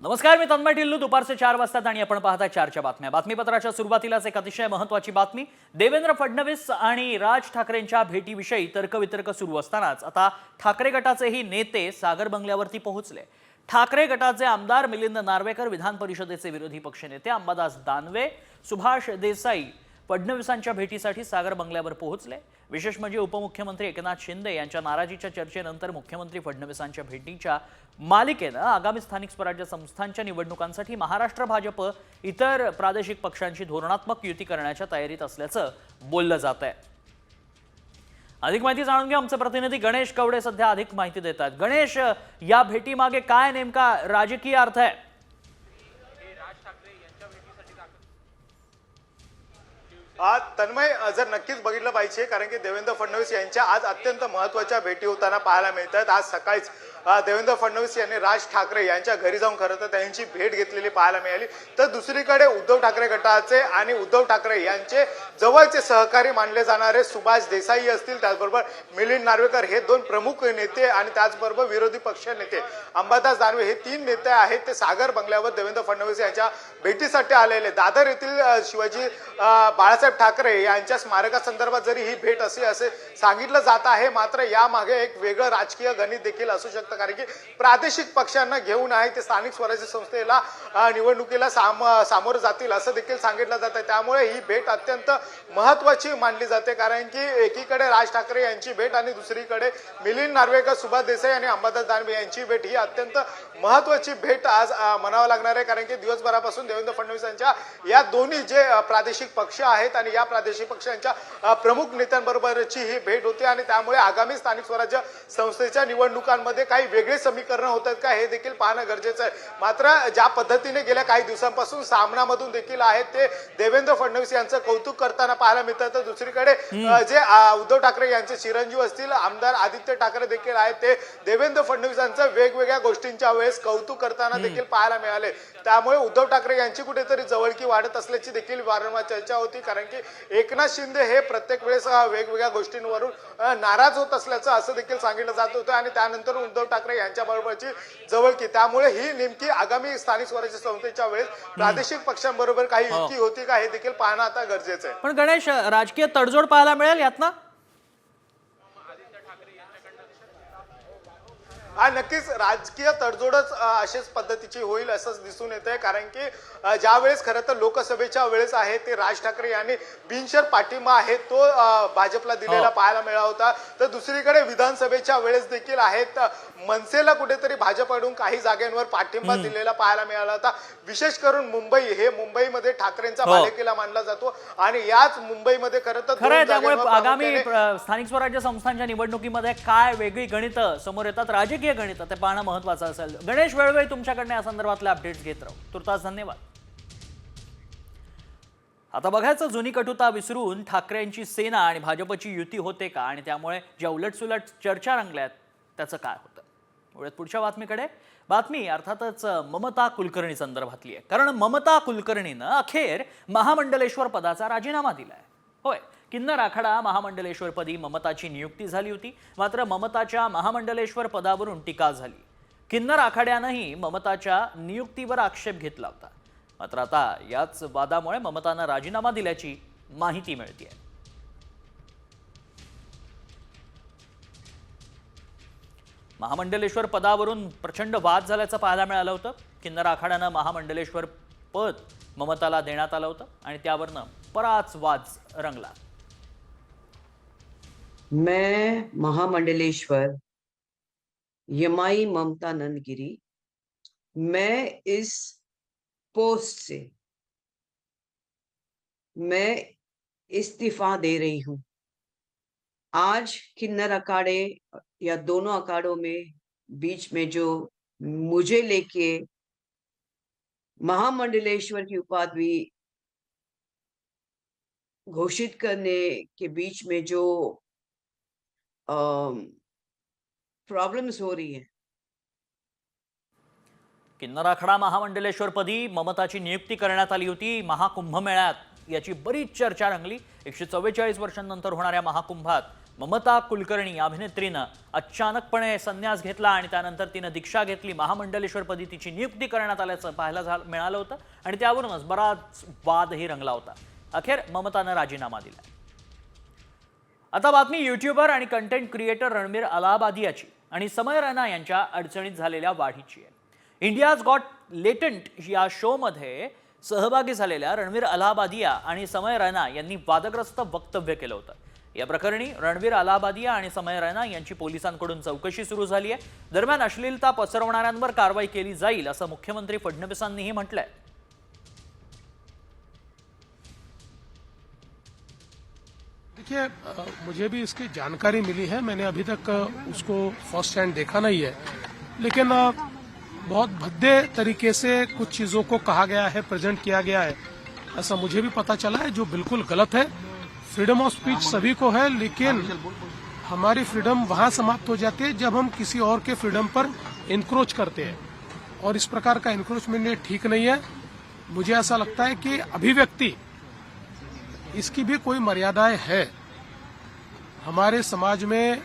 नमस्कार, मी तन्मय टिल्लू. दुपारचे 4 वाजतात आणि आपण पाहता 4च्या बातम्या. बातमीपत्राच्या सुरुवातीलाच एक अतिशय महत्त्वाची बातमी. देवेंद्र फडणवीस आणि राज ठाकरेंच्या भेटीविषयी तर्कवितर्क सुरू असतानाच आता ठाकरे गटाचेही नेते सागर बंगल्यावरती पोहोचले. ठाकरे गटाचे आमदार मिलिंद नार्वेकर, विधान परिषदेचे विरोधी पक्षनेते अंबादास दानवे, सुभाष देसाई फडणवीसांच्या भेटीसाठी सागर बंगल्यावर पोहोचले. विशेष म्हणजे उपमुख्यमंत्री एकनाथ शिंदे यांच्या नाराजीच्या चर्चेनंतर मुख्यमंत्री फडणवीसांच्या भेटीच्या मालिकेनं आगामी स्थानिक स्वराज्य संस्थांच्या निवडणुकांसाठी महाराष्ट्र भाजप इतर प्रादेशिक पक्षांची धोरणात्मक युती करण्याच्या तयारीत असल्याचं बोललं जात आहे. अधिक माहिती जाणून घ्या. आमचे प्रतिनिधी गणेश कवडे सध्या अधिक माहिती देतात. गणेश, या भेटीमागे काय नेमका राजकीय अर्थ आहे? तन्मय, जर नक्कीच बघितलं पाहिजे, कारण की देवेंद्र फडणवीस यांच्या आज अत्यंत महत्त्वाच्या भेटी होताना पाहायला मिळतात. आज सकाळीच देवेंद्र फडणवीस यांनी राज ठाकरे यांच्या घरी जाऊन खरं तर त्यांची भेट घेतलेली पाहायला मिळाली. तर दुसरीकडे उद्धव ठाकरे गटाचे आणि उद्धव ठाकरे यांचे जवळचे सहकारी मानले जाणारे सुभाष देसाई असतील, त्याचबरोबर मिलिंद नार्वेकर हे दोन प्रमुख नेते आणि त्याचबरोबर विरोधी पक्ष नेते अंबादास दानवे हे 3 नेते आहेत, ते सागर बंगल्यावर देवेंद्र फडणवीस यांच्या भेटीसाठी आलेले. दादर येथील शिवाजी बाळासाहेब ठाकरे यांच्या स्मारकासंदर्भात जरी ही भेट असे सांगितलं जात आहे, मात्र यामागे एक वेगळं राजकीय गणित देखील असू शकतं. कारण की प्रादेशिक पक्षांना घेऊन आहे ते स्थानिक स्वराज्य संस्थेला निवडणुकीला सामोरं जातील असं देखील सांगितलं जात आहे. त्यामुळे ही भेट अत्यंत महत्त्वाची मानली जाते, कारण की एकीकडे राज ठाकरे यांची भेट आणि दुसरीकडे मिलिंद नार्वेकर, सुभाष देसाई आणि अंबादास दानवे यांची भेट ही अत्यंत महत्त्वाची भेट आज म्हणावं लागणार आहे. कारण की दिवसभरापासून देवेंद्र फडणवीस यांच्या या दोन्ही जे प्रादेशिक पक्ष आहेत आणि या प्रादेशिक पक्षांच्या प्रमुख नेत्यांबरोबरची ही भेट होती आणि त्यामुळे आगामी स्थानिक स्वराज्य संस्थेच्या निवडणुकांमध्ये काही वेगळे समीकरण होतात का हे देखील पाहणं गरजेचं आहे. मात्र ज्या पद्धतीने गेल्या काही दिवसांपासून सामनामधून देखील आहेत ते देवेंद्र फडणवीस यांचं कौतुक करताना पाहायला मिळतं, तर दुसरीकडे जे उद्धव ठाकरे यांचे चिरंजीव असतील आमदार आदित्य ठाकरे देखील आहेत ते देवेंद्र फडणवीस यांचं वेगवेगळ्या गोष्टींच्या वेळेस कौतुक करताना देखील पाहायला मिळाले. त्यामुळे उद्धव ठाकरे यांची कुठेतरी जवळकी वाढत असल्याची देखील वारंवार चर्चा होती, कारण की एकनाथ शिंदे हे प्रत्येक वेळेस वेगवेगळ्या गोष्टींवरून नाराज होत असल्याचं असं देखील सांगितलं जात होतं आणि त्यानंतर उद्धव ठाकरे यांच्या बरोबरची जवळकी, त्यामुळे ही नेमकी आगामी स्थानिक स्वराज्य संस्थेच्या वेळेस प्रादेशिक पक्षांबरोबर काही युती होती का हे देखील पाहणं आता गरजेचं आहे. पण गणेश, राजकीय तडजोड पाहायला मिळेल यातनं? नक्कीच राजकीय तडजोडच अशाच पद्धतीची होईल असंच दिसून येत आहे, कारण की ज्या वेळेस खरं तर लोकसभेच्या वेळेस आहे ते राज ठाकरे यांनी बिनशर्त पाठिंबा आहे तो भाजपला दिलेला पाहायला मिळाला होता, तर दुसरीकडे विधानसभेच्या वेळेस देखील आहेत मनसेला कुठेतरी भाजपकडून काही जागांवर पाठिंबा दिलेला पाहायला मिळाला होता. विशेष करून मुंबईमध्ये ठाकरेंचा बालेकिल्ला मानला जातो आणि याच मुंबईमध्ये खरं तर त्यामुळे आगामी स्थानिक स्वराज्य संस्थांच्या निवडणुकीमध्ये काय वेगळी गणितं समोर येतात, राजकीय गणितं, ते पाहणं महत्त्वाचं असेल. गणेश, वेळोवेळी तुमच्याकडनं या संदर्भातले अपडेट्स घेत राहू. तुर्तास धन्यवाद. आता बघायचं, जुनी कटुता विसरून ठाकरेंची सेना आणि भाजपची युती होते का, आणि त्यामुळे ज्या उलटसुलट चर्चा रंगल्यात त्याचं काय होतं. पुढच्या बातमीकडे. बातमी अर्थातच ममता कुलकर्णी संदर्भातली आहे, कारण ममता कुलकर्णीनं अखेर महामंडलेश्वर पदाचा राजीनामा दिलाय. होय, किन्नर आखाडा महामंडलेश्वरपदी ममताची नियुक्ती झाली होती, मात्र ममताच्या महामंडलेश्वर पदावरून टीका झाली. किन्नर आखाड्यानंही ममताच्या नियुक्तीवर आक्षेप घेतला होता, मात्र आता याच वादामुळे ममतानं राजीनामा दिल्याची माहिती मिळते. महामंडलेश्वर पदावरून प्रचंड वाद झाल्याचं पाहायला मिळालं होतं. किन्नर आखाड्यानं महामंडलेश्वर पद ममताला देण्यात आलं होतं आणि त्यावरनं बराच वाद रंगला. मैं महामंडलेश्वर यमाई ममता नंदगिरी, मैं इस पोस्ट से मैं इस्तीफा दे रही हूं. आज किन्नर अखाड़े या दोनों अखाड़ों में बीच में जो मुझे लेके महामंडलेश्वर की उपाधि घोषित करने के बीच में जो प्रॉब्लम्स हो रही है. किन्नर आखाडा महामंडलेश्वरपदी ममताची नियुक्ती करण्यात आली होती. महाकुंभमेळ्यात याची बरीच चर्चा रंगली. 144 वर्षांनंतर होणाऱ्या महाकुंभात ममता कुलकर्णी या अभिनेत्रीनं अचानकपणे संन्यास घेतला आणि त्यानंतर तिनं दीक्षा घेतली. महामंडलेश्वरपदी तिची नियुक्ती करण्यात आल्याचं पाहायला मिळालं होतं आणि त्यावरूनच बराच वादही रंगला होता. अखेर ममतानं राजीनामा दिला. आता बातमी यूट्यूबर आणि कंटेंट क्रिएटर रणबीर अलाहाबादियाची आणि समय रैना यांच्या अडचणीत झालेल्या वाढीची आहे. इंडियाज गॉट लेटंट या शोमध्ये सहभागी झालेल्या रणबीर अलाहाबादिया आणि समय रैना यांनी वादग्रस्त वक्तव्य केलं होतं. या प्रकरणी रणबीर अलाहाबादिया आणि समय रैना यांची पोलिसांकडून चौकशी सुरू झाली आहे. दरम्यान अश्लीलता पसरवणाऱ्यांवर कारवाई केली जाईल असं मुख्यमंत्री फडणवीसांनीही म्हटलंय. देखिए, मुझे भी इसकी जानकारी मिली है. मैंने अभी तक उसको फर्स्ट हैंड देखा नहीं है, लेकिन बहुत भद्दे तरीके से कुछ चीजों को कहा गया है, प्रेजेंट किया गया है, ऐसा मुझे भी पता चला है, जो बिल्कुल गलत है. फ्रीडम ऑफ स्पीच सभी को है, लेकिन हमारी फ्रीडम वहां समाप्त हो जाती है जब हम किसी और के फ्रीडम पर इंक्रोच करते हैं, और इस प्रकार का इंक्रोचमेंट ये ठीक नहीं है. मुझे ऐसा लगता है कि अभिव्यक्ति इसकी भी कोई मर्यादाएं है. हमारे समाज में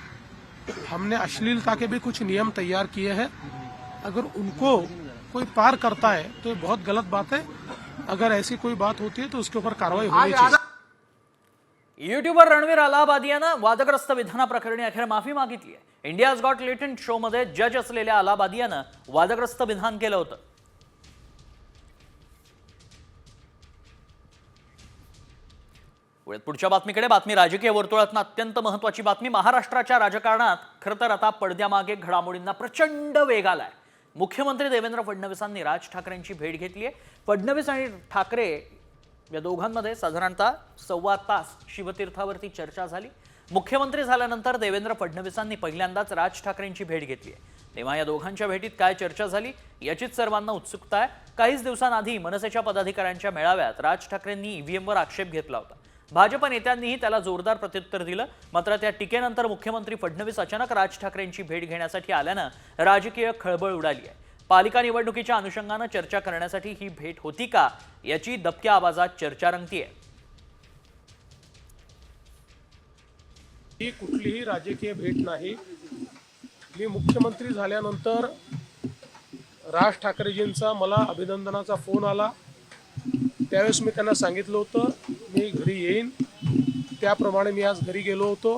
हमने अश्लीलता के भी कुछ नियम तैयार किए हैं. अगर उनको कोई पार करता है तो ये बहुत गलत बात है. अगर ऐसी कोई बात होती है तो उसके ऊपर कार्रवाई होनी चाहिए. यूट्यूबर रणबीर अलाहाबादियानं वादग्रस्त विधानाप्रकरणी अखेर माफी मागितली आहे. इंडियाज गॉट लेटंट शो मध्ये जज असलेल्या अलाहाबादियानं वादग्रस्त विधान केलं होतं. पुढच्या बातमीकडे. बातमी राजकीय वर्तुळातून अत्यंत महत्त्वाची बातमी. महाराष्ट्राच्या राजकारणात खरं तर आता पडद्यामागे घडामोडींना प्रचंड वेग आलाय. मुख्यमंत्री देवेंद्र फडणवीसांनी राज ठाकरेंची भेट घेतली आहे. फडणवीस आणि ठाकरे या दोघांमध्ये साधारणतः 1.25 तास शिवतीर्थावरती चर्चा झाली. मुख्यमंत्री झाल्यानंतर देवेंद्र फडणवीसांनी पहिल्यांदाच राज ठाकरेंची भेट घेतली आहे. तेव्हा या दोघांच्या भेटीत काय चर्चा झाली याचीच सर्वांना उत्सुकता आहे. काहीच दिवसांआधी मनसेच्या पदाधिकाऱ्यांच्या मेळाव्यात राज ठाकरेंनी ईव्हीएमवर आक्षेप घेतला होता. भाजप नेत्यांनीही त्याला जोरदार प्रत्युत्तर दिलं. मात्र त्या टीकेनंतर मुख्यमंत्री फडणवीस अचानक राज ठाकरेंची भेट घेण्यासाठी आल्यानं राजकीय खळबळ उडाली आहे. पालिका निवडणुकीच्या अनुषंगानं चर्चा करण्यासाठी ही भेट होती का याची दबक्या आवाजात चर्चा रंगतीये. ही कुठलीही राजकीय भेट नाही. मी मुख्यमंत्री झाल्यानंतर राज ठाकरेजींचा मला अभिनंदनाचा फोन आला. त्यावेळेस मी त्यांना सांगितलं होतं मी घरी येईन. त्याप्रमाणे मी आज घरी गेलो होतो.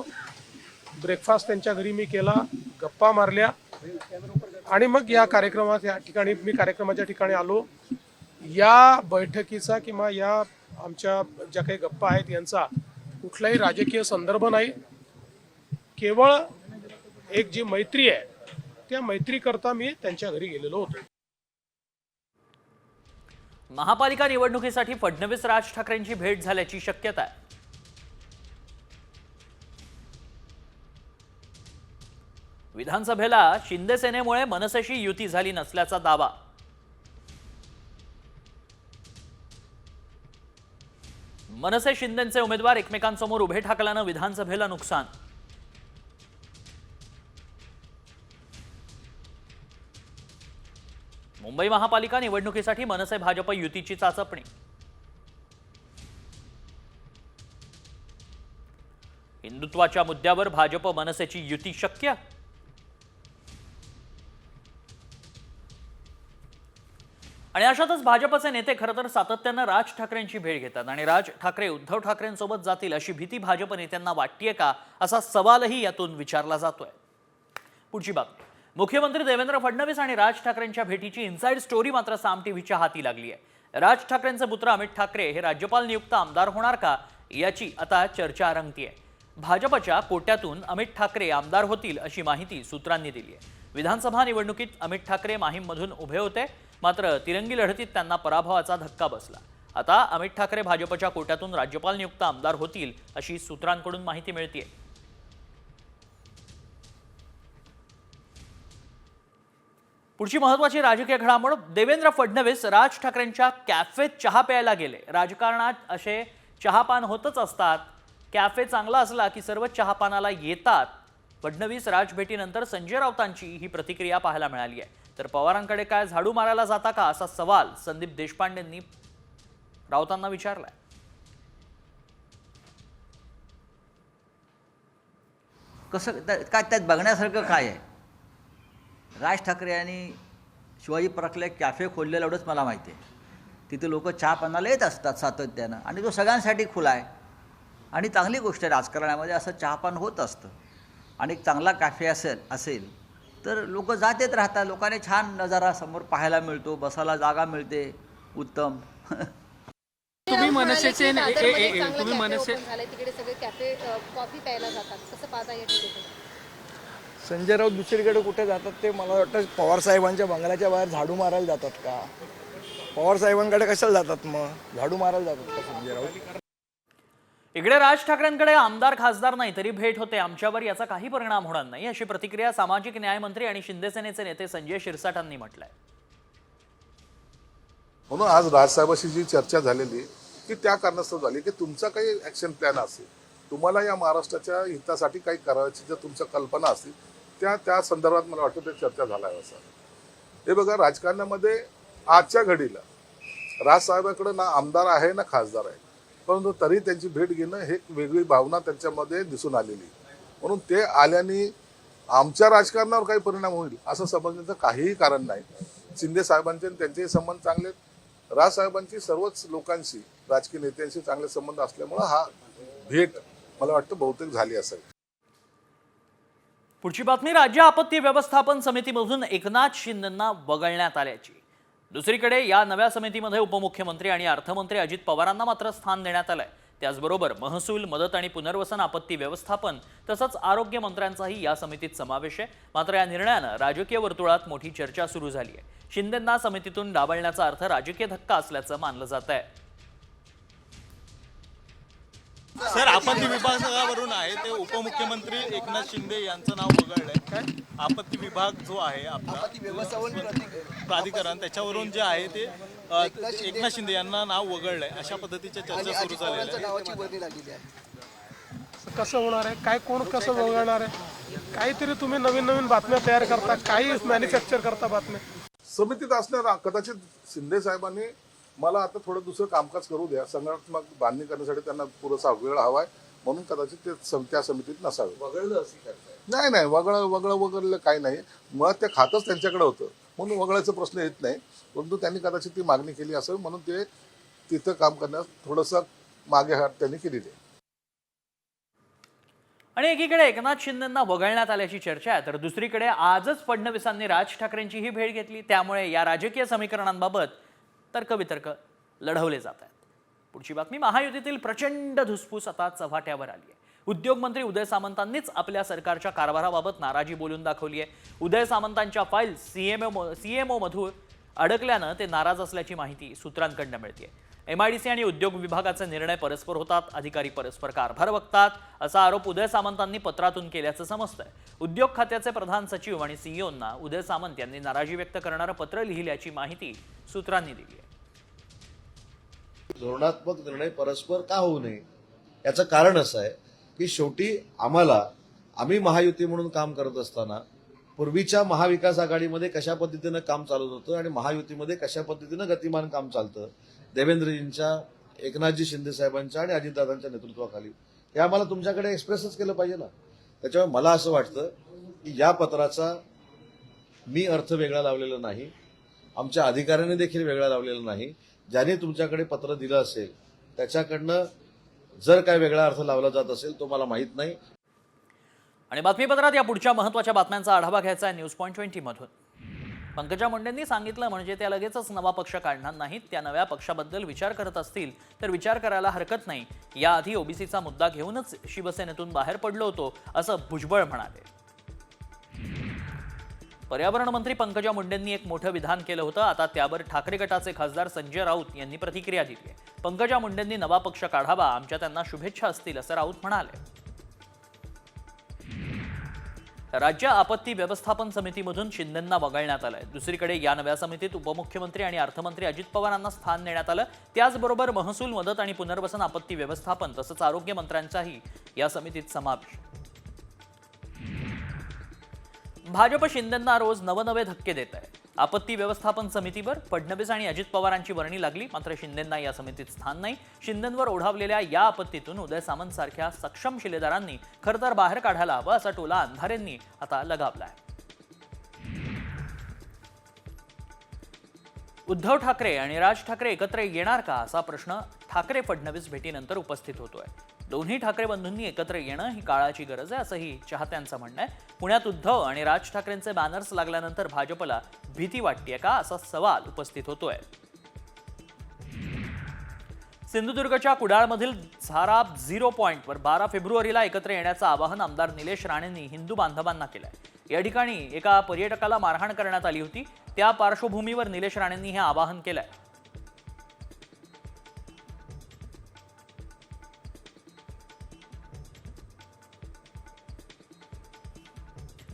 ब्रेकफास्ट त्यांच्या घरी मी केला, गप्पा मारल्या आणि मग या कार्यक्रमाच्या ठिकाणी आलो. या बैठकीचा किंवा या आमच्या ज्या काही गप्पा आहेत यांचा कुठलाही राजकीय संदर्भ नाही. केवळ एक जी मैत्री आहे त्या मैत्रीकरता मी त्यांच्या घरी गेलेलो होतो. महापालिका निवडणुकीसाठी फडणवीस राज ठाकरेंची भेट झाल्याची शक्यता आहे. विधानसभेला शिंदे सेनेमुळे मनसेशी युती झाली नसल्याचा दावा. मनसे शिंदेचे उमेदवार एकमेकांसमोर उभे ठाकल्यानं विधानसभेला नुकसान. मुंबई महापालिका निवडणुकीसाठी मनसे भाजप युतीची चाचपणी. हिंदुत्वाच्या मुद्द्यावर भाजप मनसेची युती शक्य. आणि अशातच भाजपचे नेते खरं तर सातत्यानं राज ठाकरेंची भेट घेतात आणि राज ठाकरे उद्धव ठाकरेंसोबत जातील अशी भीती भाजप नेत्यांना वाटतेय का असा सवालही यातून विचारला जातोय. पुढची बातमी. मुख्यमंत्री देवेंद्र फडणवीस आणि राज ठाकरेंच्या भेटीची इनसाइड स्टोरी मात्र साम टीव्हीच्या हाती लागली आहे. राज ठाकरेंचे पुत्र अमित ठाकरे हे राज्यपाल नियुक्त आमदार होणार का याची आता चर्चा रंगतीये. भाजपच्या कोट्यातून अमित ठाकरे आमदार होतील अशी माहिती सूत्रांनी दिली आहे. विधानसभा निवडणुकीत अमित ठाकरे माहीममधून उभे होते, मात्र तिरंगी लढतीत त्यांना पराभवाचा धक्का बसला. आता अमित ठाकरे भाजपच्या कोट्यातून राज्यपाल नियुक्त आमदार होतील अशी सूत्रांकडून माहिती मिळतेय. पुढची महत्त्वाची राजकीय घडामोड. देवेंद्र फडणवीस राज ठाकरेंच्या कॅफेत चहा प्यायला गेले. राजकारणात असे चहापान होतच असतात. कॅफे चांगला असला की सर्व चहापानाला येतात. फडणवीस राज भेटीनंतर संजय राऊतांची ही प्रतिक्रिया पाहायला मिळाली आहे. तर पवारांकडे काय झाडू मारायला जाता का असा सवाल संदीप देशपांडेंनी राऊतांना विचारलाय. कसं काय त्यात बघण्यासारखं काय आहे? राज ठाकरे यांनी शिवाजी पार्कला एक कॅफे खोललेलं एवढंच मला माहिती आहे. तिथे लोक चहा पाण्याला येत असतात सातत्यानं आणि तो सगळ्यांसाठी खुला आहे आणि चांगली गोष्ट आहे. राजकारणामध्ये असं चहापान होत असतं आणि एक चांगला कॅफे असेल तर लोक जात येत राहतात. लोकांनी छान नजारा समोर पाहायला मिळतो, बसायला जागा मिळते, उत्तम. तुम्ही मनसेचे तुम्ही मनसे तिकडे सगळे कॅफे कॉफी प्यायला जातात, कसं पाहता या ठिकाणी? संजय राऊत दुसरीकडे कुठे जातात ते मला वाटतं पवार साहेबांच्या बंगल्याच्या बाहेर झाडू मारायला जातात का? पवार साहेबांकडे कशाला जातात मग? झाडू मारायला जातात का संजय राऊत? इकडे राज ठाकरेंकडे आमदार खासदार नाही तरी भेट होते, आमच्यावर याचा काही परिणाम होणार नाही अशी प्रतिक्रिया सामाजिक न्याय मंत्री आणि शिंदे सेनेचे नेते संजय शिरसाटांनी म्हटलंय. म्हणून आज राजसाहेबांशी जी चर्चा झालेली की त्या कारणास्तव झाली की तुमचा काही ऍक्शन प्लॅन असेल, तुम्हाला या महाराष्ट्राच्या हितासाठी काही करायची जर तुमच्या कल्पना असतील त्या संदर्भात मला वाटतं ते चर्चा झाला आहे. असं हे बघा, राजकारणामध्ये आजच्या घडीला राजसाहेबांकडे ना आमदार आहे ना खासदार आहे, परंतु तरी त्यांची भेट घेणं हे एक वेगळी भावना त्यांच्यामध्ये दिसून आलेली. म्हणून ते आल्याने आमच्या राजकारणावर काही परिणाम होईल असं समजण्याचं काहीही कारण नाही. शिंदे साहेबांचे आणि त्यांचेही संबंध चांगले, राजसाहेबांची सर्वच लोकांशी राजकीय नेत्यांशी चांगले संबंध असल्यामुळे हा भेट मला वाटतं बहुतेक झाली असेल. पुढची बातमी, राज्य आपत्ती व्यवस्थापन समितीमधून एकनाथ शिंदेंना वगळण्यात आल्याची. दुसरीकडे या नव्या समितीमध्ये उपमुख्यमंत्री आणि अर्थमंत्री अजित पवारांना मात्र स्थान देण्यात आलंय. त्याचबरोबर महसूल, मदत आणि पुनर्वसन, आपत्ती व्यवस्थापन तसंच आरोग्य मंत्र्यांचाही या समितीत समावेश आहे. मात्र या निर्णयानं राजकीय वर्तुळात मोठी चर्चा सुरू झाली आहे. शिंदेंना समितीतून डावलण्याचा अर्थ राजकीय धक्का असल्याचं मानलं जात आहे. सर, आपत्ती विभागावरून आहे ते उपमुख्यमंत्री एकनाथ शिंदे यांचं नाव वगळलंय. काय आपत्ती विभाग जो आहे आपला प्राधिकरण त्याच्यावरून जे आहे ते एकनाथ शिंदे यांना नाव वगळलंय अशा पद्धतीच्या चर्चा सुरू झालेल्या आहे. कसं होणार आहे? काय कोण कसं वगळणार आहे? काहीतरी तुम्ही नवीन नवीन बातम्या तयार करता, काही मॅन्युफॅक्चर करता बातम्या. समितीत असणार कदाचित शिंदे साहेबांनी मला आता थोडं दुसरं कामकाज करू द्या, संघटनात्मक बांधणी करण्यासाठी त्यांना पुरेसा वेळ हवाय, म्हणून कदाचित ते त्या समितीत नसावे. नाही वगळलं काही नाही. मुळात ते खातच त्यांच्याकडे होतं म्हणून वगळायचा प्रश्न येत नाही. परंतु त्यांनी कदाचित ती मागणी केली असावी म्हणून ते तिथं काम करण्यास थोडंसं मागे हात त्यांनी केलेली आहे. आणि एकीकडे एकनाथ शिंदेंना वगळण्यात आल्याची चर्चा आहे, तर दुसरीकडे आजच फडणवीसांनी राज ठाकरेंची ही भेट घेतली. त्यामुळे या राजकीय समीकरणांबाबत तर्कवितर्क लढवले जात आहेत. पुढची बातमी, महायुतीतील प्रचंड धुसफूस आता चव्हाट्यावर आली आहे. उद्योग मंत्री उदय सामंतांनीच आपल्या सरकारच्या कारभाराबाबत नाराजी बोलून दाखवली आहे. उदय सामंतांच्या फाईल सीएमओ मधून अडकल्यानं ते नाराज असल्याची माहिती सूत्रांकडून मिळते. MIDC आणि उद्योग विभागाचे निर्णय परस्पर होतात, अधिकारी परस्पर कारभार बघतात असा आरोप उदय सामंतांनी पत्रातून केल्याचं समजतंय. उद्योग खात्याचे प्रधान सचिव आणि CEOंना उदय सामंत यांनी नाराजी व्यक्त करणारं पत्र लिहिल्याची माहिती सूत्रांनी दिली आहे. धोरणात्मक निर्णय परस्पर का होऊ नये याचं कारण असं आहे की शेवटी आम्ही महायुती म्हणून काम करत असताना पूर्वीच्या महाविकास आघाडीमध्ये कशा पद्धतीनं काम चालत होतं आणि महायुतीमध्ये कशा पद्धतीनं गतिमान काम चालतं, देवेंद्रजींच्या, एकनाथजी शिंदे साहेबांच्या आणि अजितदादांच्या नेतृत्वाखाली, हे आम्हाला तुमच्याकडे एक्सप्रेसच केलं पाहिजे ना. त्याच्यामुळे मला असं वाटतं की या पत्राचा मी अर्थ वेगळा लावलेला नाही, आमच्या अधिकाऱ्यांनी देखील वेगळा लावलेला नाही. ज्याने तुमच्याकडे पत्र दिलं असेल त्याच्याकडनं जर काय वेगळा अर्थ लावला जात असेल तो मला माहीत नाही. आणि बातमीपत्रात या पुढच्या महत्त्वाच्या बातम्यांचा आढावा घ्यायचा आहे न्यूज पॉइंट 20 मधून. पंकजा मुंडेंनी सांगितलं म्हणजे त्या लगेचच नवा पक्ष काढणार नाहीत. त्या नव्या पक्षाबद्दल विचार करत असतील तर विचार करायला हरकत नाही. याआधी ओबीसीचा मुद्दा घेऊनच शिवसेनेतून बाहेर पडलो होतो असं भुजबळ म्हणाले. पर्यावरण मंत्री पंकजा मुंडेंनी एक मोठं विधान केलं होतं. आता त्यावर ठाकरे गटाचे खासदार संजय राऊत यांनी प्रतिक्रिया दिली आहे. पंकजा मुंडेंनी नवा पक्ष काढावा, आमच्या त्यांना शुभेच्छा असतील असं राऊत म्हणाले. राज्य आपत्ती व्यवस्थापन समितीमधून शिंदेंना वगळण्यात आलंय. दुसरीकडे या नव्या समितीत उपमुख्यमंत्री आणि अर्थमंत्री अजित पवारांना स्थान देण्यात आलं. त्याचबरोबर महसूल, मदत आणि पुनर्वसन, आपत्ती व्यवस्थापन तसंच आरोग्य मंत्र्यांचाही या समितीत समावेश. भाजप शिंदेंना रोज नवनवे धक्के देत आहे. आपत्ती व्यवस्थापन समितीवर फडणवीस आणि अजित पवारांची वर्णी लागली, मात्र शिंदेंना या समितीत स्थान नाही. शिंदेंवर ओढावलेल्या या आपत्तीतून उदय सामंत सारख्या सक्षम शिलेदारांनी खरं तर बाहेर काढायला हवं असा टोला अंधारेंनी आता लगावलाय. उद्धव ठाकरे आणि राज ठाकरे एकत्र येणार का असा प्रश्न ठाकरे फडणवीस भेटीनंतर उपस्थित होतोय. दोन्ही ठाकरे बंधूंनी एकत्र येणं ही काळाची गरज आहे असंही चाहत्यांचं म्हणणं आहे. पुण्यात उद्धव आणि राज ठाकरेंचे बॅनर्स लागल्यानंतर भाजपला भीती वाटतेय का असा सवाल उपस्थित होतोय. सिंधुदुर्गच्या कुडाळमधील झारा 0 पॉइंटवर 12 फेब्रुवारीला एकत्र येण्याचं आवाहन आमदार निलेश राणेंनी हिंदू बांधवांना केलंय. या ठिकाणी एका पर्यटकाला मारहाण करण्यात आली होती. त्या पार्श्वभूमीवर निलेश राणेंनी हे आवाहन केलंय.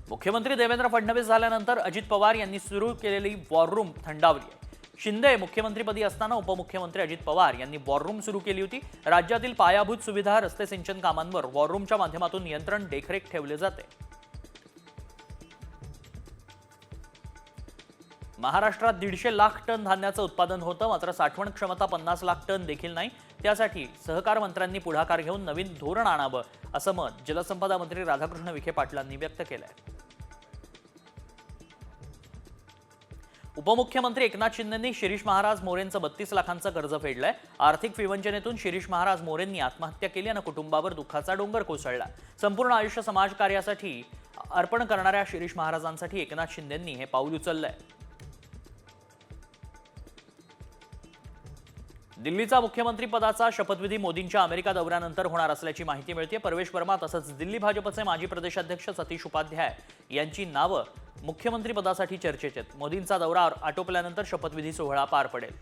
मुख्यमंत्री देवेंद्र फडणवीस झाल्यानंतर अजित पवार यांनी सुरू केलेली वॉर रूम थंडावली आहे. शिंदे मुख्यमंत्रीपदी असताना उपमुख्यमंत्री अजित पवार यांनी वॉर रूम सुरू केली होती. राज्यातील पायाभूत सुविधा, रस्ते, सिंचन कामांवर वॉर रूमच्या माध्यमातून नियंत्रण, देखरेख ठेवले जाते. महाराष्ट्रात 150 लाख टन धान्याचं उत्पादन होतं, मात्र साठवण क्षमता 50 लाख टन देखील नाही. त्यासाठी सहकार मंत्र्यांनी पुढाकार घेऊन नवीन धोरण आणावं असं मत जलसंपदा मंत्री राधाकृष्ण विखे पाटलांनी व्यक्त केलंय. उपमुख्यमंत्री एकनाथ शिंदेंनी शिरीष महाराज मोरेंचं 32 लाखांचं कर्ज फेडलंय. आर्थिक विवंचनेतून शिरीष महाराज मोरेंनी आत्महत्या केली आणि कुटुंबावर दुःखाचा डोंगर कोसळला. संपूर्ण आयुष्य समाजकार्यासाठी अर्पण करणाऱ्या शिरीष महाराजांसाठी एकनाथ शिंदेंनी हे पाऊल उचललंय. दिल्लीचा मुख्यमंत्री पदाचा शपथविधी मोदींच्या अमेरिका दौऱ्यानंतर होणार असल्याची माहिती मिळते. परवेश वर्मा तसंच दिल्ली भाजपचे माजी प्रदेशाध्यक्ष सतीश उपाध्याय यांची नावं मुख्यमंत्री पदासाठी चर्चेत आहेत. मोदींचा दौरा आटोपल्यानंतर शपथविधी सोहळा पार पडेल.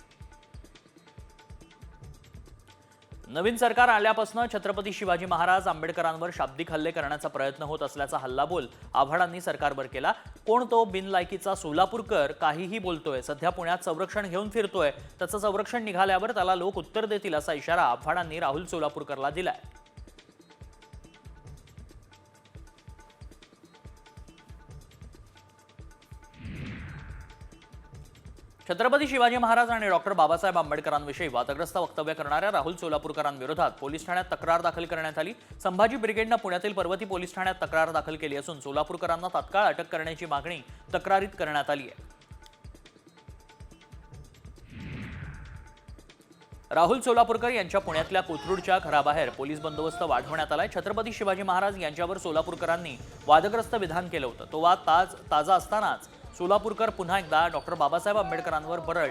नवीन सरकार आल्यापासून छत्रपती शिवाजी महाराज आंबेडकरांवर शाब्दिक हल्ले करण्याचा प्रयत्न होत असल्याचा हल्लाबोल आव्हाडांनी सरकारवर केला. कोण तो बिनलायकीचा सोलापूरकर काहीही बोलतोय, सध्या पुण्यात संरक्षण घेऊन फिरतोय, त्याचं संरक्षण निघाल्यावर त्याला लोक उत्तर देतील असा इशारा आव्हाडांनी राहुल सोलापूरकरला दिलाय. छत्रपती शिवाजी महाराज आणि डॉक्टर बाबासाहेब आंबेडकरांविषयी वादग्रस्त वक्तव्य करणाऱ्या राहुल सोलापूरकरांविरोधात पोलीस ठाण्यात तक्रार दाखल करण्यात आली. संभाजी ब्रिगेडनं पुण्यातील पर्वती पोलीस ठाण्यात तक्रार दाखल केली असून सोलापूरकरांना तात्काळ अटक करण्याची मागणी तक्रारीत करण्यात आली आहे. राहुल सोलापूरकर यांच्या पुण्यातल्या कोथरूडच्या घराबाहेर पोलीस बंदोबस्त वाढवण्यात आलाय. छत्रपती शिवाजी महाराज यांच्यावर सोलापूरकरांनी वादग्रस्त विधान केलं होतं. तो वाद ताजा असतानाच सोलापूरकर पुन्हा एकदा डॉक्टर बाबासाहेब आंबेडकरांवर बरळ